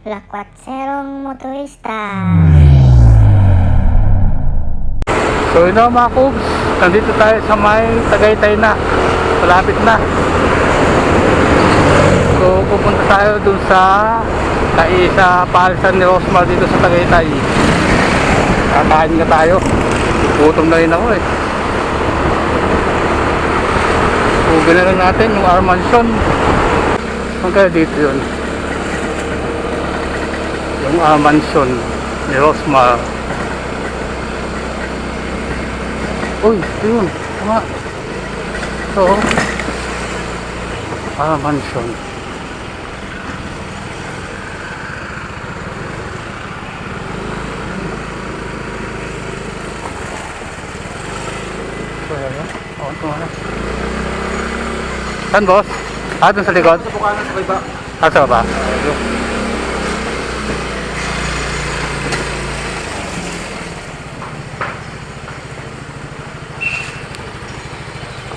Lakwatserong motorista. So yun na mga Kubs, nandito tayo sa may Tagaytay na, malapit na. So pupunta tayo dun sa palisan ni Rosmar dito sa Tagaytay. Kakain na tayo, gutom na rin ako eh. Huwag na lang natin yung Armanson. Saan kaya dito yun? Yung Armanson ni Rosmar. Uy, ito yun. Tama. Ito. Armanson. So, yan. Ito na. Saan, boss? Dun sa likod? Sa bukanan sa baba. Sa baba?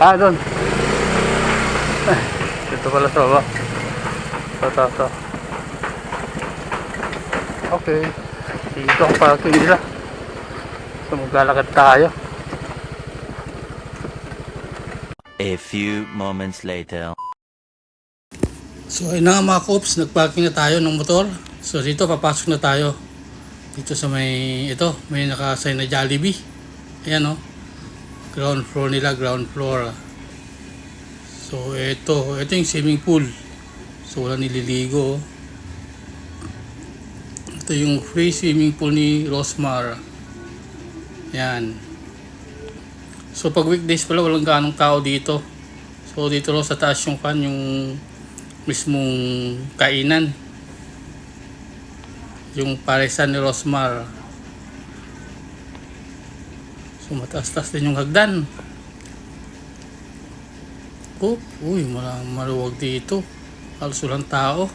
Doon. Dito pala sa baba. Ito. Okay. Dito ang parking nila. So maglalakad tayo. A few moments later. So ayun na nga mga Kubs, nagparking na tayo ng motor. So dito papasok na tayo. Dito sa may naka-sign na Jollibee. Ayan o. Ground floor nila, ground floor. So ito yung swimming pool. So wala nililigo. Ito yung free swimming pool ni Rosmar. Yan. So pag weekdays pala walang ganong tao dito. So dito lang sa taas yung mismong kainan. Yung parisan ni Rosmar. So mataas-taas din yung hagdan. Uy, maluwag dito. Halos walang tao.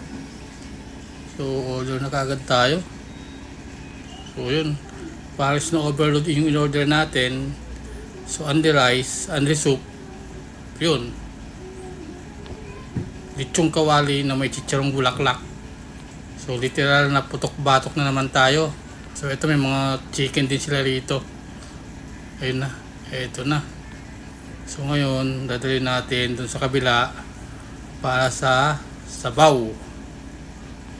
So order na kagad tayo. So yun. Paris na overload yung in-order natin. So only rice, only soup. Yun. Lechong kawali na may chicharong bulaklak. So literal na putok-batok na naman tayo. So ito may mga chicken din sila rito. Ayun na. Ito na. So ngayon, dadalhin natin dun sa kabila para sa sabaw.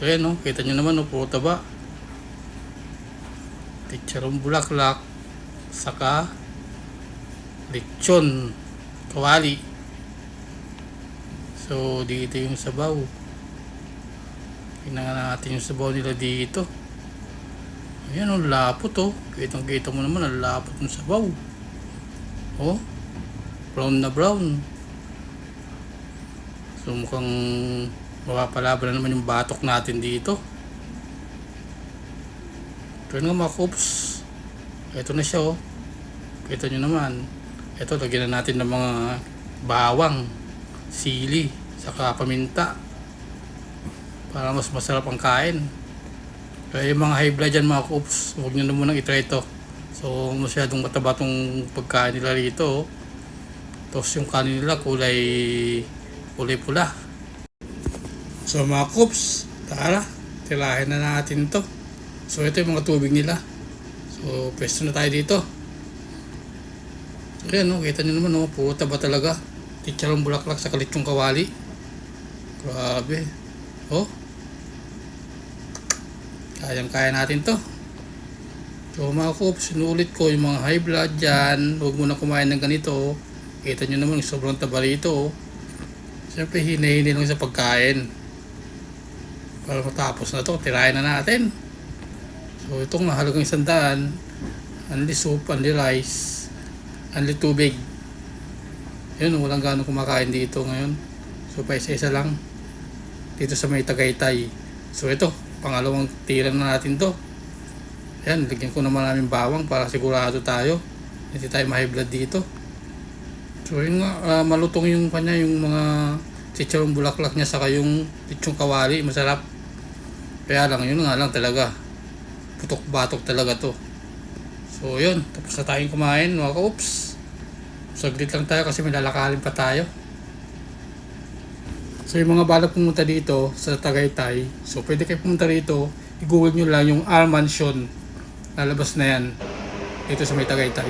So ayan o, kita nyo naman o, puro taba. Chicharong bulaklak, saka lechon kawali. So dito yung sabaw. Tingnan natin yung sabaw nila dito. Ayan o, lapot o. Kitang-kita mo naman ang lapot ng sabaw. O, brown na brown. So mukhang mapapalaban na naman yung batok natin dito. Ito nga mga Kubs. Ito na siya o. Kita nyo naman. Ito, lagyan na natin ng mga bawang, sili, saka paminta para mas masarap ang kain. Kaya yung mga high blood dyan mga Kubs, huwag nyo na munang itry ito. So masyadong mataba tong pagkain nila rito. Tapos yung kanin nila kulay pula. So mga Kubs, tara, tirahin na natin to. So ito yung mga tubig nila. So pwesto na tayo dito. So yan o, kita nyo naman o, puro taba talaga. Chicharong bulaklak sa lechong kawali. Grabe. O, kayang-kaya natin to. So mga Kubs, sinulit ko yung mga high blood dyan. Huwag muna kumain ng ganito. Kita nyo naman yung sobrang taba rito. Siyempre hinahinay lang sa pagkain. Para matapos na to, tirahin na natin. So itong mahalagang 100. Only soup, only rice, only tubig. Yun, walang gano'ng kumakain dito ngayon. So pa isa-isa lang. Dito sa may Tagaytay. So ito, pangalawang tira na natin to. Ayan, lagyan ko naman namin bawang para sigurado tayo. Hindi tayo ma-high blood dito. So yun nga, malutong yung kanya, yung mga chicharong bulaklak niya, saka yung lechong kawali, masarap. Kaya lang, yun nga lang talaga. Putok-batok talaga to. So yun, tapos na tayong kumain mga Kubs. Saglit lang tayo kasi may lalakarin pa tayo. So yung mga balak pumunta dito sa Tagaytay, so pwede kayo pumunta rito, i-google nyo lang yung R Mansion. Lalabas na yan dito sa may Tagaytay.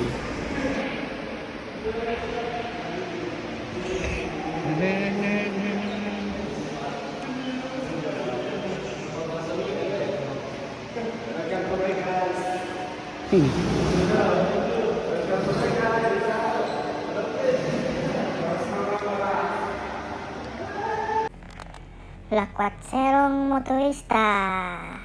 La Cuatserong Motorista.